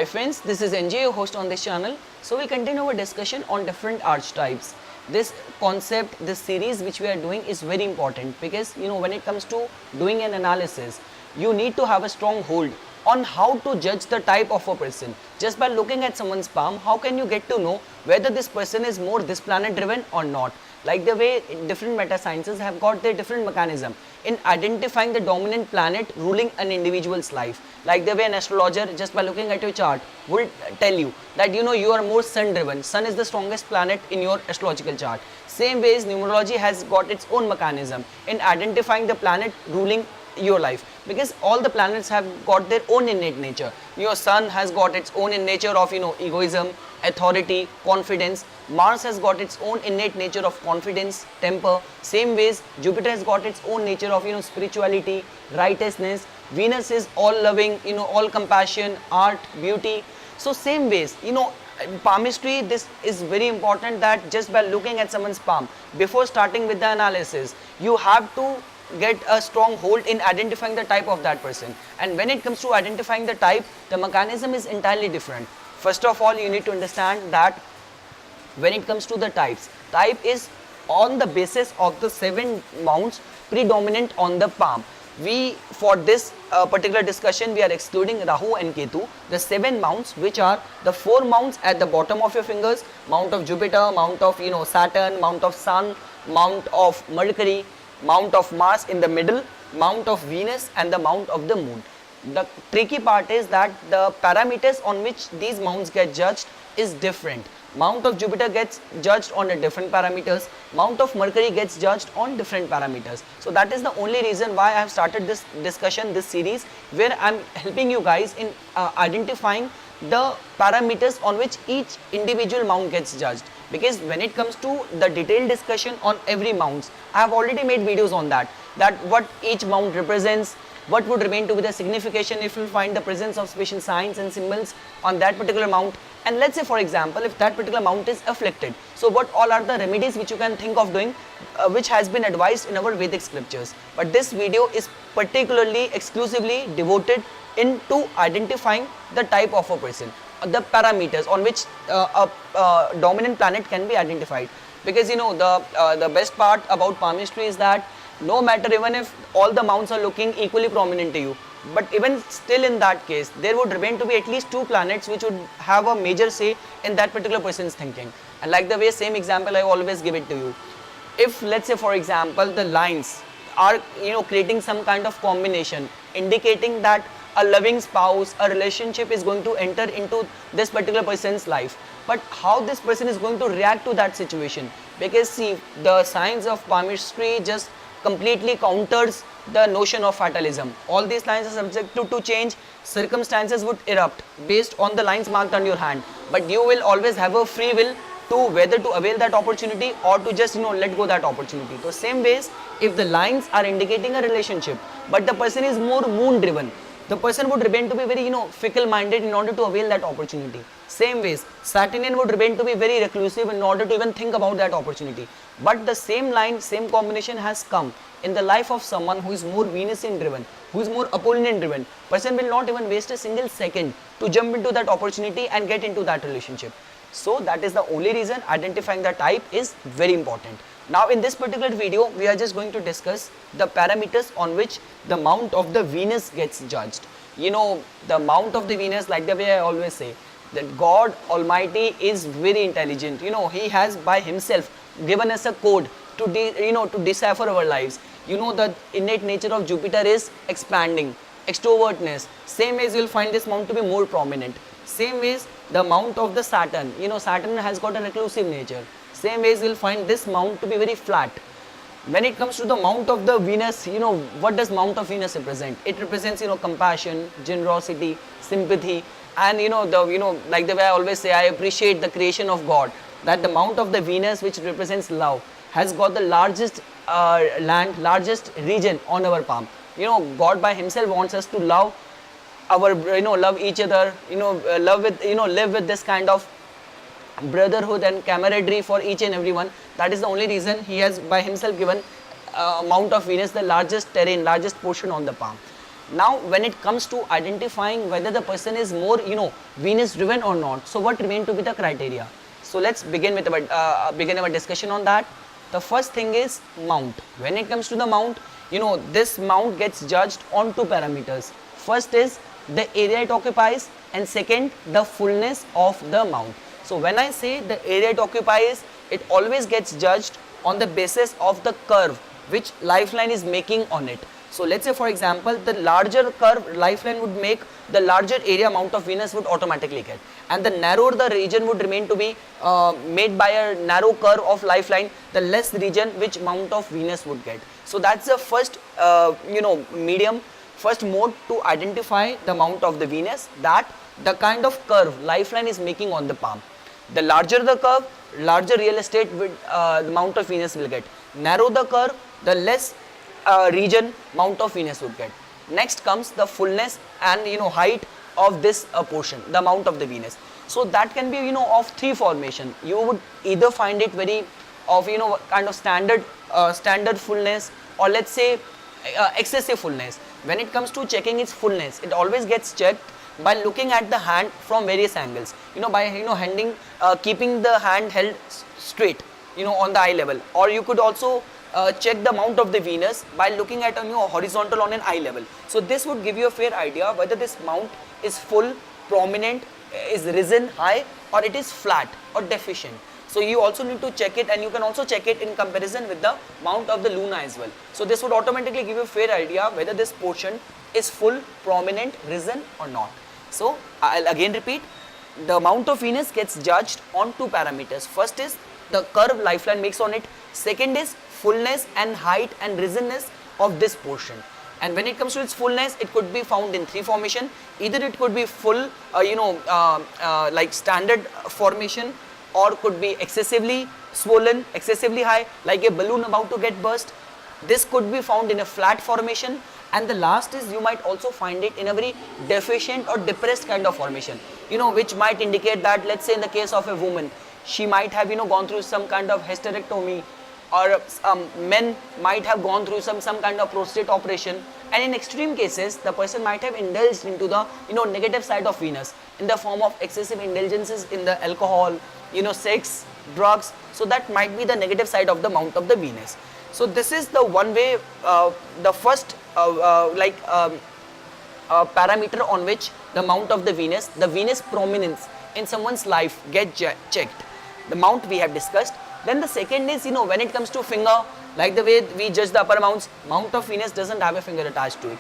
Hi friends, this is NJ, your host on this channel. So we'll continue our discussion on different archetypes. This concept, this series which we are doing is very important because when it comes to doing an analysis, you need to have a strong hold on how to judge the type of a person. Just by looking at someone's palm, how can you get to know whether this person is more this planet driven or not? Like the way different meta sciences have got their different mechanism in identifying the dominant planet ruling an individual's life. Like the way an astrologer, just by looking at your chart, will tell you that you are more sun driven. Sun is the strongest planet in your astrological chart. Same ways numerology has got its own mechanism in identifying the planet ruling your life, because all the planets have got their own innate nature. Your sun has got its own in nature of egoism, authority, confidence. Mars has got its own innate nature of confidence, temper. Same ways Jupiter has got its own nature of spirituality, righteousness. Venus is all loving, all compassion, art, beauty. So same ways in palmistry, this is very important that just by looking at someone's palm before starting with the analysis, you have to get a strong hold in identifying the type of that person. And when it comes to identifying the type, the mechanism is entirely different. First of all, you need to understand that when it comes to the types, type is on the basis of the 7 mounts predominant on the palm. For this particular discussion, we are excluding Rahu and Ketu, the 7 mounts, which are the 4 mounts at the bottom of your fingers: mount of Jupiter, mount of Saturn, mount of Sun, mount of Mercury, mount of Mars in the middle, mount of Venus, and the mount of the moon. The tricky part is that the parameters on which these mounts get judged is different. Mount of Jupiter gets judged on a different parameters, mount of Mercury gets judged on different parameters. So that is the only reason why I have started this discussion, this series, where I am helping you guys in identifying the parameters on which each individual mount gets judged. Because when it comes to the detailed discussion on every mounts, I have already made videos on that what each mount represents, what would remain to be the signification if you find the presence of special signs and symbols on that particular mount. And let's say, for example, if that particular mount is afflicted, so what all are the remedies which you can think of doing, which has been advised in our Vedic scriptures. But this video is particularly exclusively devoted into identifying the type of a person, the parameters on which a dominant planet can be identified. Because the best part about palmistry is that no matter even if all the mounts are looking equally prominent to you, but even still in that case, there would remain to be at least 2 planets which would have a major say in that particular person's thinking. And like the way, same example I always give it to you. If let's say, for example, the lines are creating some kind of combination indicating that a loving spouse, a relationship is going to enter into this particular person's life, but how this person is going to react to that situation, because see, the science of palmistry just completely counters the notion of fatalism. All these lines are subject to change, circumstances would erupt based on the lines marked on your hand, but you will always have a free will to whether to avail that opportunity or to just let go that opportunity. So same ways, if the lines are indicating a relationship but the person is more moon driven, the person would remain to be very fickle minded in order to avail that opportunity. Same ways, Saturnian would remain to be very reclusive in order to even think about that opportunity. But the same line, same combination has come in the life of someone who is more Venusian driven, who is more Apollonian driven. Person will not even waste a single second to jump into that opportunity and get into that relationship. So that is the only reason identifying the type is very important. Now in this particular video, we are just going to discuss the parameters on which the mount of the Venus gets judged. The mount of the Venus, like the way I always say, that God Almighty is very intelligent. He has by himself given us a code to to decipher our lives. The innate nature of Jupiter is expanding, extrovertness. Same ways you will find this mount to be more prominent. Same ways the mount of the Saturn, Saturn has got a reclusive nature. Same ways you will find this mount to be very flat. When it comes to the mount of the Venus, what does mount of Venus represent? It represents compassion, generosity, sympathy, and like the way I always say, I appreciate the creation of God, that the mount of the Venus, which represents love, has got the largest largest region on our palm. God by himself wants us to love our love each other, live with this kind of brotherhood and camaraderie for each and everyone. That is the only reason he has by himself given mount of Venus the largest terrain, largest portion on the palm. Now when it comes to identifying whether the person is more Venus driven or not, so what remain to be the criteria? So let's begin with our discussion on that. The first thing is mount. When it comes to the mount, this mount gets judged on two parameters. First is the area it occupies, and second, the fullness of the mount. So when I say the area it occupies, it always gets judged on the basis of the curve which lifeline is making on it. So let's say for example, the larger curve lifeline would make, the larger area mount of Venus would automatically get, and the narrower the region would remain to be made by a narrow curve of lifeline, the less region which mount of Venus would get. So that's the first first mode to identify the mount of the Venus, that the kind of curve lifeline is making on the palm. The larger the curve, larger real estate with the mount of Venus will get. Narrow the curve, the less region mount of Venus would get. Next comes the fullness and height of this portion, the mount of the Venus. So that can be of three formation. You would either find it very of kind of standard fullness, or let's say excessive fullness. When it comes to checking its fullness, it always gets checked by looking at the hand from various angles, by keeping the hand held straight on the eye level, or you could also check the mount of the Venus by looking at horizontal on an eye level. So this would give you a fair idea whether this mount is full, prominent, is risen high, or it is flat or deficient. So you also need to check it, and you can also check it in comparison with the mount of the Luna as well. So this would automatically give you a fair idea whether this portion is full, prominent, risen or not. So I'll again repeat, the mount of Venus gets judged on two parameters. First is the curve lifeline makes on it. Second is fullness and height and risenness of this portion. And when it comes to its fullness, it could be found in three formation. Either it could be full, like standard formation, or could be excessively swollen, excessively high, like a balloon about to get burst. This could be found in a flat formation. And the last is you might also find it in a very deficient or depressed kind of formation, which might indicate that, let's say in the case of a woman, she might have gone through some kind of hysterectomy, or men might have gone through some kind of prostate operation, and in extreme cases the person might have indulged into the negative side of Venus in the form of excessive indulgences in the alcohol, sex, drugs. So that might be the negative side of the mount of the Venus. So this is the one way, the first parameter on which the mount of the Venus prominence in someone's life get checked. The mount we have discussed. Then the second is, when it comes to finger, like the way we judge the upper mounts, mount of Venus doesn't have a finger attached to it.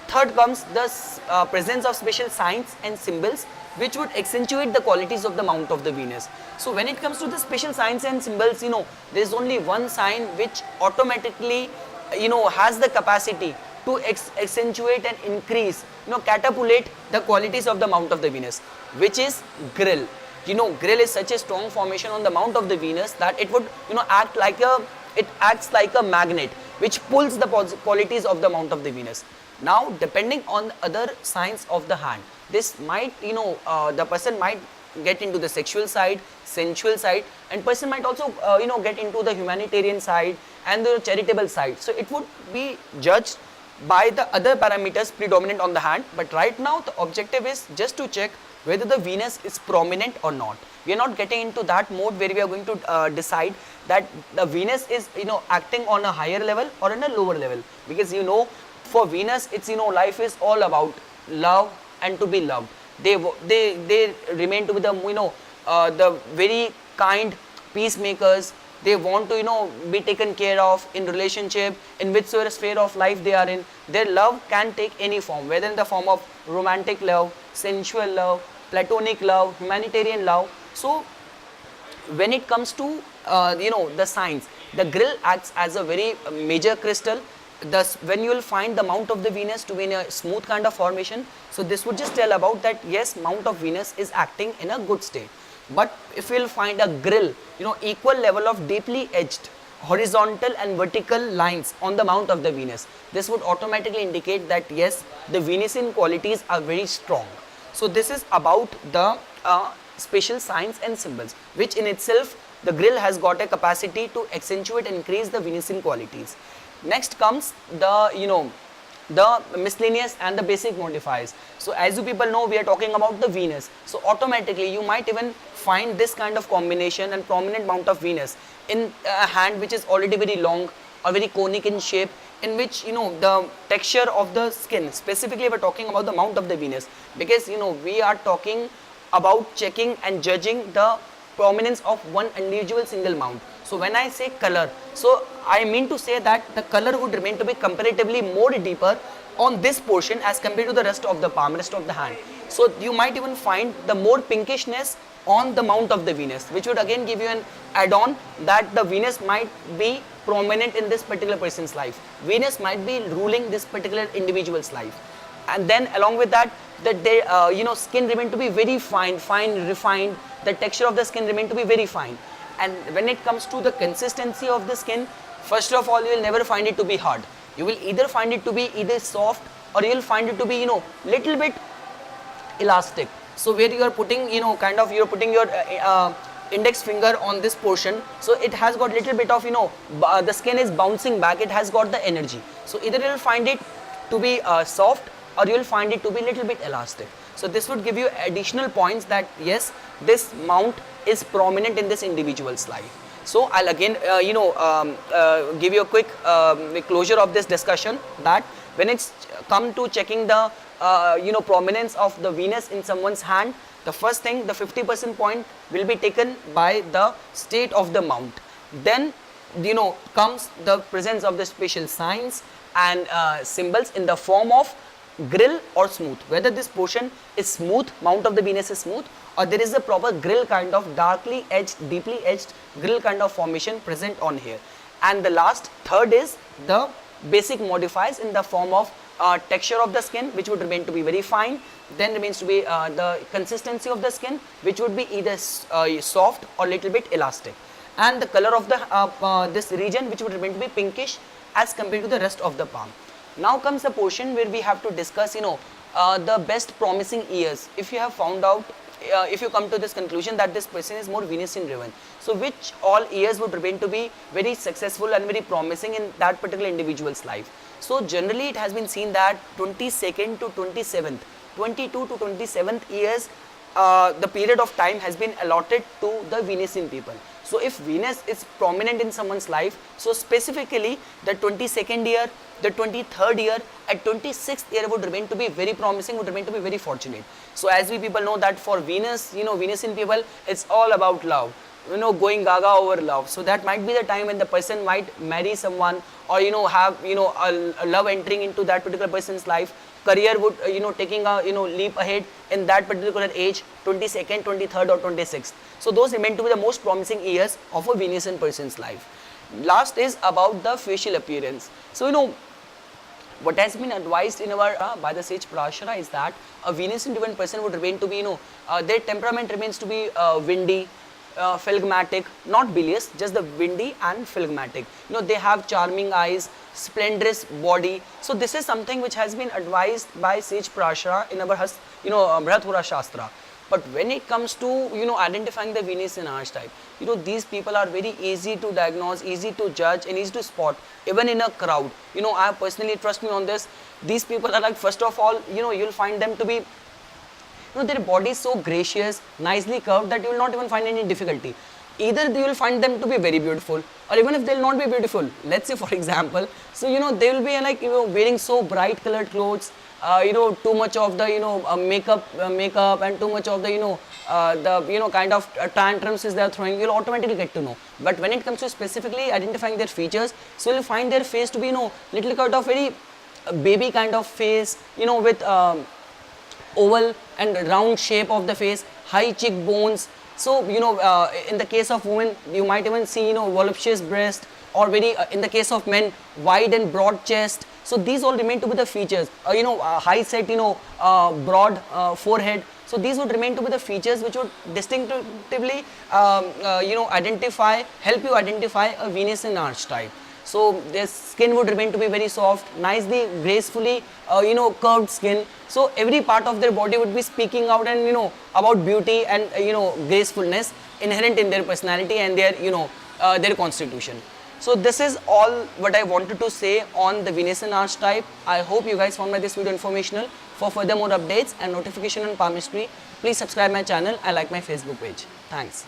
Third comes the presence of special signs and symbols which would accentuate the qualities of the mount of the Venus. So when it comes to the special signs and symbols, there is only one sign which automatically, has the capacity to accentuate and increase, catapult the qualities of the mount of the Venus, which is grill. Grill is such a strong formation on the mount of the Venus that it would, acts like a magnet which pulls the qualities of the mount of the Venus. Now, depending on other signs of the hand, this might, the person might get into the sexual side, sensual side, and person might also, get into the humanitarian side and the charitable side. So it would be judged by the other parameters predominant on the hand. But right now, the objective is just to check whether the Venus is prominent or not. We are not getting into that mode where we are going to decide that the Venus is, acting on a higher level or on a lower level, because for Venus, it's life is all about love and to be loved. They remain to be the the very kind peacemakers. They want to be taken care of in relationship, in whichsoever sphere of life they are in. Their love can take any form, whether in the form of romantic love, sensual love, platonic love, humanitarian love. So when it comes to the signs, the grill acts as a very major crystal. Thus, when you will find the mount of the Venus to be in a smooth kind of formation, so this would just tell about that yes, mount of Venus is acting in a good state. But if you will find a grill, equal level of deeply edged horizontal and vertical lines on the mount of the Venus, this would automatically indicate that yes, the Venusian qualities are very strong. So this is about the special signs and symbols, which in itself the grill has got a capacity to accentuate and increase the Venusian qualities. Next comes the the miscellaneous and the basic modifiers. So as you people know, we are talking about the Venus. So automatically you might even find this kind of combination and prominent mount of Venus in a hand which is already very long or very conic in shape, in which the texture of the skin, specifically we're talking about the mount of the Venus, because we are talking about checking and judging the prominence of one individual single mount. So when I say color, so I mean to say that the color would remain to be comparatively more deeper on this portion as compared to the rest of the palm, rest of the hand. So you might even find the more pinkishness on the mount of the Venus, which would again give you an add-on that the Venus might be prominent in this particular person's life. Venus might be ruling this particular individual's life. And then along with that, the skin remain to be very fine, refined. The texture of the skin remain to be very fine. And when it comes to the consistency of the skin, first of all, you will never find it to be hard. You will either find it to be either soft, or you will find it to be little bit elastic. So where you are putting you're putting your index finger on this portion, so it has got little bit of the skin is bouncing back, it has got the energy. So either you will find it to be soft, or you will find it to be little bit elastic. So this would give you additional points that yes, this mount is prominent in this individual's life. So I'll again give you a quick closure of this discussion, that when it's come to checking the prominence of the Venus in someone's hand, the first thing, the 50% point will be taken by the state of the mount. Then comes the presence of the special signs and symbols in the form of grill or smooth, whether this portion is smooth, mount of the Venus is smooth, or there is a proper grill kind of darkly edged, deeply edged grill kind of formation present on here. And the last, third, is the basic modifiers in the form of texture of the skin, which would remain to be very fine. Then remains to be the consistency of the skin, which would be either soft or little bit elastic, and the color of the this region, which would remain to be pinkish as compared to the rest of the palm. Now comes the portion where we have to discuss the best promising years. If you have found out, if you come to this conclusion that this person is more Venusian driven, so which all years would remain to be very successful and very promising in that particular individual's life. So generally it has been seen that 22nd to 27th, 22 to 27th years, the period of time has been allotted to the Venusian people. So if Venus is prominent in someone's life, so specifically the 22nd year, the 23rd year, and 26th year would remain to be very promising, would remain to be very fortunate. So as we people know that for Venus, Venusian people, it's all about love, going gaga over love. So that might be the time when the person might marry someone, or have a love entering into that particular person's life. Career would taking a leap ahead in that particular age, 22nd, 23rd or 26th. So those remain to be the most promising years of a Venusian person's life. Last is about the facial appearance. So what has been advised in our by the sage Parashara is that a Venusian driven person would remain to be their temperament remains to be windy, phlegmatic, not bilious, just the windy and phlegmatic. They have charming eyes, splendorous body. So this is something which has been advised by sage Parashara in our Brihathura Shastra. But when it comes to identifying the Venusian archetype, these people are very easy to diagnose, easy to judge, and easy to spot even in a crowd. I personally, trust me on this, these people are like, first of all, you'll find them to be their body is so gracious, nicely curved, that you will not even find any difficulty. Either you will find them to be very beautiful, or even if they will not be beautiful, let's say for example, so they will be like wearing so bright colored clothes, too much of the makeup and too much of the the kind of tantrums is they are throwing, you'll automatically get to know. But when it comes to specifically identifying their features, so you'll find their face to be little kind of very baby kind of face, with oval and round shape of the face, high cheekbones. So in the case of women, you might even see voluptuous breast, or very in the case of men, wide and broad chest. So these all remain to be the features. High set, broad forehead. So these would remain to be the features which would distinctively help you identify a Venusian archetype. So their skin would remain to be very soft, nicely, gracefully, curved skin. So every part of their body would be speaking out and about beauty and gracefulness inherent in their personality and their their constitution. So this is all what I wanted to say on the Venusian archetype. I hope you guys found this video informational. For further more updates and notification on palmistry, please subscribe my channel and like my Facebook page. Thanks.